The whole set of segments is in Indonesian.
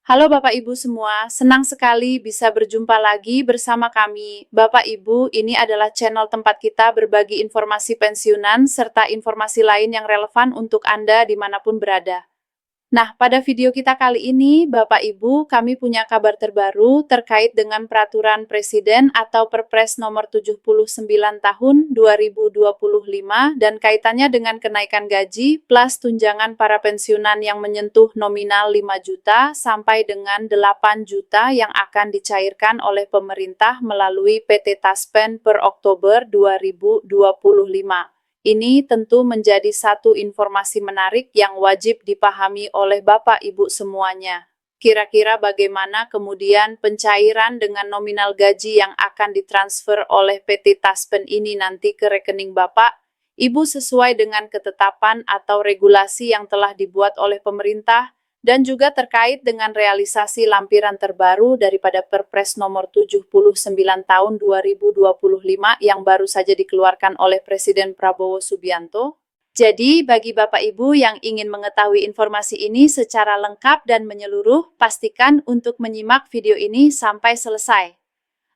Halo Bapak Ibu semua, senang sekali bisa berjumpa lagi bersama kami. Bapak Ibu, ini adalah channel tempat kita berbagi informasi pensiunan serta informasi lain yang relevan untuk Anda dimanapun berada. Nah, pada video kita kali ini, Bapak Ibu, kami punya kabar terbaru terkait dengan Peraturan Presiden atau Perpres nomor 79 tahun 2025 dan kaitannya dengan kenaikan gaji plus tunjangan para pensiunan yang menyentuh nominal 5 juta sampai dengan 8 juta yang akan dicairkan oleh pemerintah melalui PT Taspen per Oktober 2025. Ini tentu menjadi satu informasi menarik yang wajib dipahami oleh Bapak Ibu semuanya. Kira-kira bagaimana kemudian pencairan dengan nominal gaji yang akan ditransfer oleh PT Taspen ini nanti ke rekening Bapak Ibu sesuai dengan ketetapan atau regulasi yang telah dibuat oleh pemerintah dan juga terkait dengan realisasi lampiran terbaru daripada Perpres nomor 79 tahun 2025 yang baru saja dikeluarkan oleh Presiden Prabowo Subianto. Jadi, bagi Bapak Ibu yang ingin mengetahui informasi ini secara lengkap dan menyeluruh, pastikan untuk menyimak video ini sampai selesai.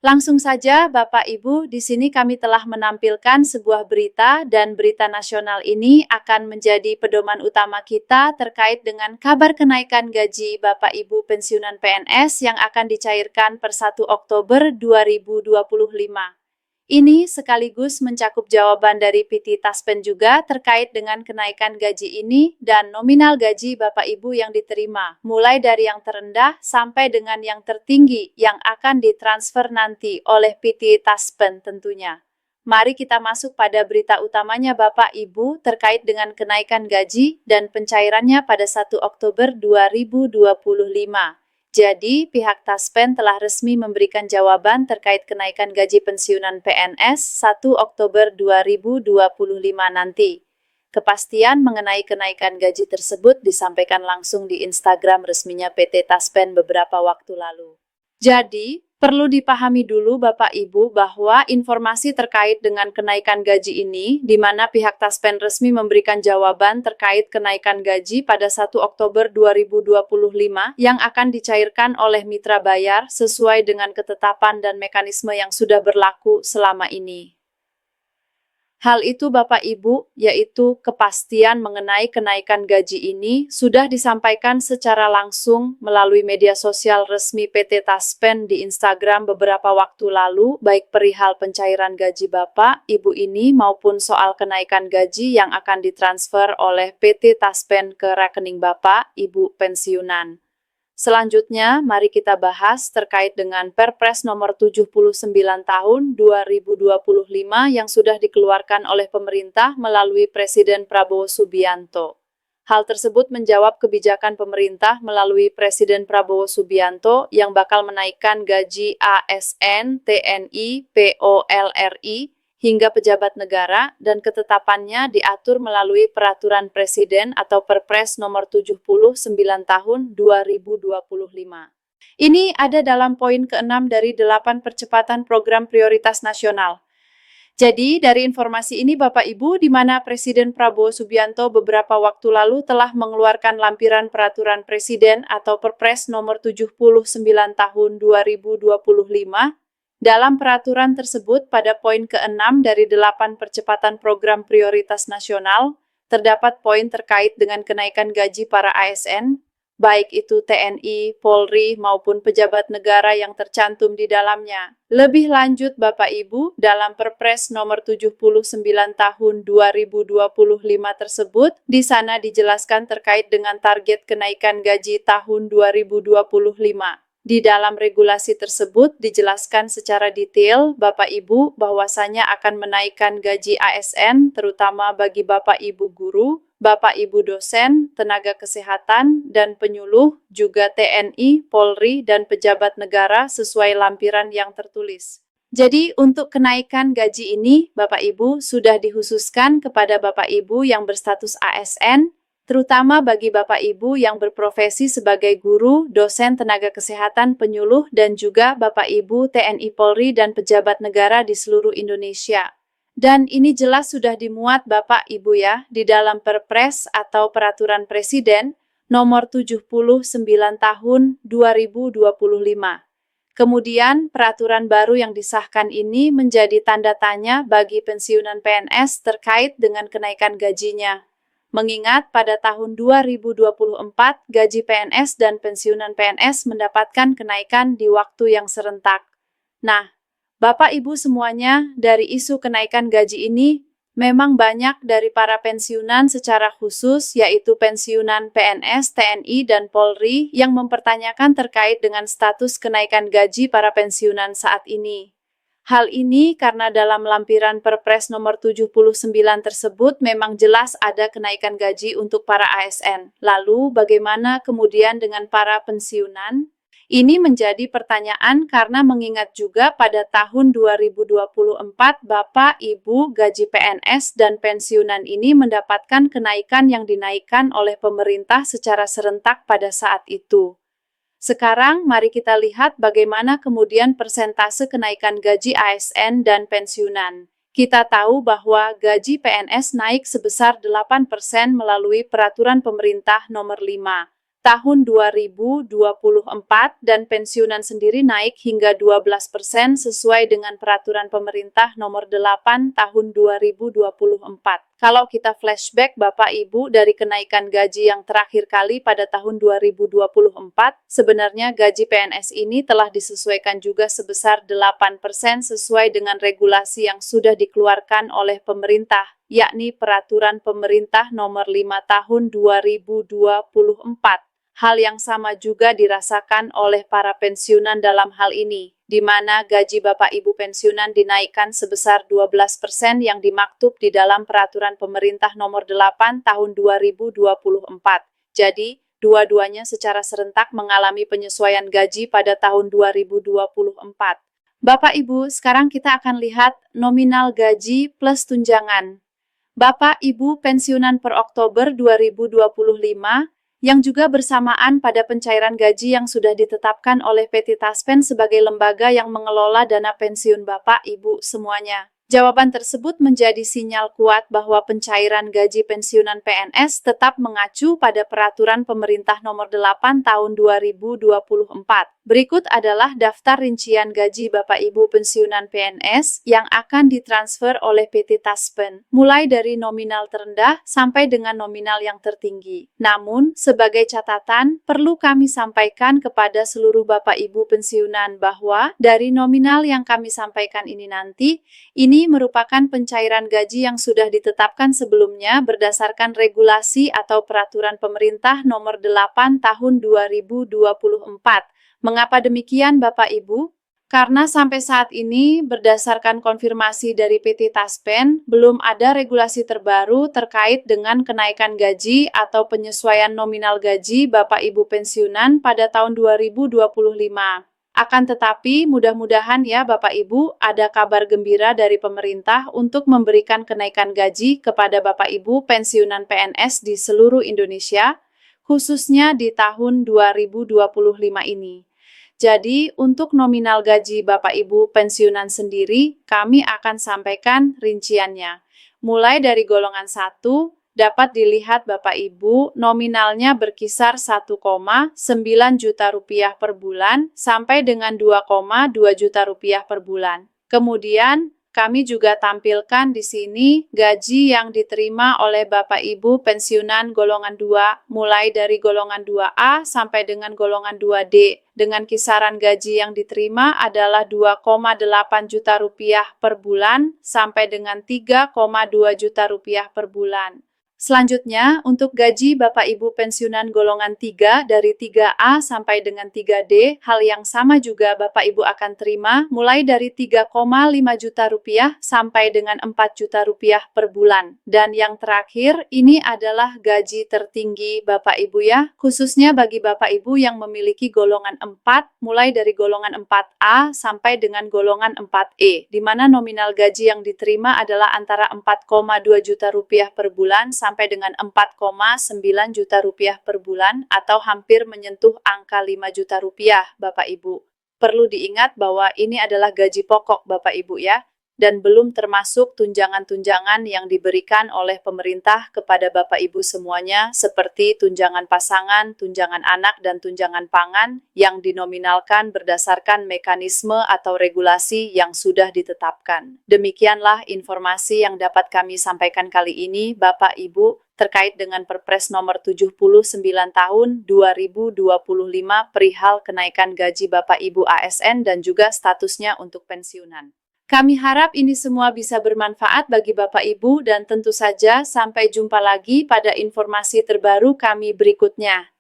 Langsung saja Bapak Ibu, di sini kami telah menampilkan sebuah berita dan berita nasional ini akan menjadi pedoman utama kita terkait dengan kabar kenaikan gaji Bapak Ibu pensiunan PNS yang akan dicairkan per 1 Oktober 2025. Ini sekaligus mencakup jawaban dari PT Taspen juga terkait dengan kenaikan gaji ini dan nominal gaji Bapak Ibu yang diterima, mulai dari yang terendah sampai dengan yang tertinggi yang akan ditransfer nanti oleh PT Taspen tentunya. Mari kita masuk pada berita utamanya Bapak Ibu terkait dengan kenaikan gaji dan pencairannya pada 1 Oktober 2025. Jadi, pihak Taspen telah resmi memberikan jawaban terkait kenaikan gaji pensiunan PNS 1 Oktober 2025 nanti. Kepastian mengenai kenaikan gaji tersebut disampaikan langsung di Instagram resminya PT Taspen beberapa waktu lalu. Jadi, perlu dipahami dulu Bapak Ibu bahwa informasi terkait dengan kenaikan gaji ini, di mana pihak Taspen resmi memberikan jawaban terkait kenaikan gaji pada 1 Oktober 2025 yang akan dicairkan oleh mitra bayar sesuai dengan ketetapan dan mekanisme yang sudah berlaku selama ini. Hal itu Bapak Ibu, yaitu kepastian mengenai kenaikan gaji ini sudah disampaikan secara langsung melalui media sosial resmi PT Taspen di Instagram beberapa waktu lalu, baik perihal pencairan gaji Bapak, Ibu ini maupun soal kenaikan gaji yang akan ditransfer oleh PT Taspen ke rekening Bapak, Ibu pensiunan. Selanjutnya, mari kita bahas terkait dengan Perpres nomor 79 tahun 2025 yang sudah dikeluarkan oleh pemerintah melalui Presiden Prabowo Subianto. Hal tersebut menjawab kebijakan pemerintah melalui Presiden Prabowo Subianto yang bakal menaikkan gaji ASN, TNI, POLRI, hingga pejabat negara dan ketetapannya diatur melalui Peraturan Presiden atau Perpres nomor 79 tahun 2025. Ini ada dalam poin ke-6 dari 8 percepatan program prioritas nasional. Jadi, dari informasi ini Bapak Ibu, di mana Presiden Prabowo Subianto beberapa waktu lalu telah mengeluarkan lampiran Peraturan Presiden atau Perpres nomor 79 tahun 2025. Dalam peraturan tersebut, pada poin ke-6 dari 8 percepatan program prioritas nasional, terdapat poin terkait dengan kenaikan gaji para ASN, baik itu TNI, Polri, maupun pejabat negara yang tercantum di dalamnya. Lebih lanjut Bapak Ibu, dalam Perpres nomor 79 tahun 2025 tersebut, di sana dijelaskan terkait dengan target kenaikan gaji tahun 2025. Di dalam regulasi tersebut dijelaskan secara detail Bapak Ibu bahwasanya akan menaikkan gaji ASN terutama bagi Bapak Ibu guru, Bapak Ibu dosen, tenaga kesehatan, dan penyuluh, juga TNI, Polri, dan pejabat negara sesuai lampiran yang tertulis. Jadi untuk kenaikan gaji ini Bapak Ibu sudah dikhususkan kepada Bapak Ibu yang berstatus ASN, terutama bagi Bapak Ibu yang berprofesi sebagai guru, dosen tenaga kesehatan, penyuluh, dan juga Bapak Ibu TNI Polri dan pejabat negara di seluruh Indonesia. Dan ini jelas sudah dimuat Bapak Ibu ya, di dalam Perpres atau Peraturan Presiden Nomor 79 Tahun 2025. Kemudian, peraturan baru yang disahkan ini menjadi tanda tanya bagi pensiunan PNS terkait dengan kenaikan gajinya. Mengingat pada tahun 2024, gaji PNS dan pensiunan PNS mendapatkan kenaikan di waktu yang serentak. Nah, Bapak Ibu semuanya, dari isu kenaikan gaji ini, memang banyak dari para pensiunan secara khusus, yaitu pensiunan PNS, TNI, dan Polri, yang mempertanyakan terkait dengan status kenaikan gaji para pensiunan saat ini. Hal ini karena dalam lampiran Perpres nomor 79 tersebut memang jelas ada kenaikan gaji untuk para ASN. Lalu bagaimana kemudian dengan para pensiunan? Ini menjadi pertanyaan karena mengingat juga pada tahun 2024 Bapak Ibu gaji PNS dan pensiunan ini mendapatkan kenaikan yang dinaikkan oleh pemerintah secara serentak pada saat itu. Sekarang mari kita lihat bagaimana kemudian persentase kenaikan gaji ASN dan pensiunan. Kita tahu bahwa gaji PNS naik sebesar 8% melalui peraturan pemerintah nomor 5 tahun 2024 dan pensiunan sendiri naik hingga 12% sesuai dengan peraturan pemerintah nomor 8 tahun 2024. Kalau kita flashback Bapak Ibu dari kenaikan gaji yang terakhir kali pada tahun 2024, sebenarnya gaji PNS ini telah disesuaikan juga sebesar 8% sesuai dengan regulasi yang sudah dikeluarkan oleh pemerintah, yakni peraturan pemerintah nomor 5 tahun 2024. Hal yang sama juga dirasakan oleh para pensiunan dalam hal ini, di mana gaji Bapak Ibu pensiunan dinaikkan sebesar 12% yang dimaktub di dalam peraturan pemerintah nomor 8 tahun 2024. Jadi, dua-duanya secara serentak mengalami penyesuaian gaji pada tahun 2024. Bapak Ibu, sekarang kita akan lihat nominal gaji plus tunjangan. Bapak Ibu pensiunan per Oktober 2025 yang juga bersamaan pada pencairan gaji yang sudah ditetapkan oleh PT Taspen sebagai lembaga yang mengelola dana pensiun Bapak Ibu semuanya. Jawaban tersebut menjadi sinyal kuat bahwa pencairan gaji pensiunan PNS tetap mengacu pada peraturan pemerintah nomor 8 tahun 2024. Berikut adalah daftar rincian gaji Bapak Ibu pensiunan PNS yang akan ditransfer oleh PT Taspen, mulai dari nominal terendah sampai dengan nominal yang tertinggi. Namun, sebagai catatan, perlu kami sampaikan kepada seluruh Bapak Ibu pensiunan bahwa dari nominal yang kami sampaikan ini nanti, ini merupakan pencairan gaji yang sudah ditetapkan sebelumnya berdasarkan regulasi atau peraturan pemerintah nomor 8 tahun 2024. Mengapa demikian Bapak Ibu? Karena sampai saat ini berdasarkan konfirmasi dari PT Taspen, belum ada regulasi terbaru terkait dengan kenaikan gaji atau penyesuaian nominal gaji Bapak Ibu pensiunan pada tahun 2025. Akan tetapi, mudah-mudahan ya Bapak Ibu, ada kabar gembira dari pemerintah untuk memberikan kenaikan gaji kepada Bapak Ibu pensiunan PNS di seluruh Indonesia, khususnya di tahun 2025 ini. Jadi, untuk nominal gaji Bapak Ibu pensiunan sendiri, kami akan sampaikan rinciannya. Mulai dari golongan 1, dapat dilihat Bapak Ibu, nominalnya berkisar 1,9 juta rupiah per bulan sampai dengan 2,2 juta rupiah per bulan. Kemudian, kami juga tampilkan di sini gaji yang diterima oleh Bapak Ibu pensiunan golongan 2, mulai dari golongan 2A sampai dengan golongan 2D. Dengan kisaran gaji yang diterima adalah 2,8 juta rupiah per bulan sampai dengan 3,2 juta rupiah per bulan. Selanjutnya, untuk gaji Bapak Ibu pensiunan golongan 3 dari 3A sampai dengan 3D, hal yang sama juga Bapak Ibu akan terima mulai dari 3,5 juta rupiah sampai dengan 4 juta rupiah per bulan. Dan yang terakhir, ini adalah gaji tertinggi Bapak Ibu ya, khususnya bagi Bapak Ibu yang memiliki golongan 4, mulai dari golongan 4A sampai dengan golongan 4E, di mana nominal gaji yang diterima adalah antara 4,2 juta rupiah per bulan sampai dengan 4,9 juta rupiah per bulan atau hampir menyentuh angka 5 juta rupiah Bapak Ibu. Perlu diingat bahwa ini adalah gaji pokok Bapak Ibu ya. dan belum termasuk tunjangan-tunjangan yang diberikan oleh pemerintah kepada Bapak Ibu semuanya, seperti tunjangan pasangan, tunjangan anak, dan tunjangan pangan yang dinominalkan berdasarkan mekanisme atau regulasi yang sudah ditetapkan. Demikianlah informasi yang dapat kami sampaikan kali ini, Bapak Ibu, terkait dengan Perpres nomor 79 tahun 2025 perihal kenaikan gaji Bapak Ibu ASN dan juga statusnya untuk pensiunan. Kami harap ini semua bisa bermanfaat bagi Bapak Ibu dan tentu saja sampai jumpa lagi pada informasi terbaru kami berikutnya.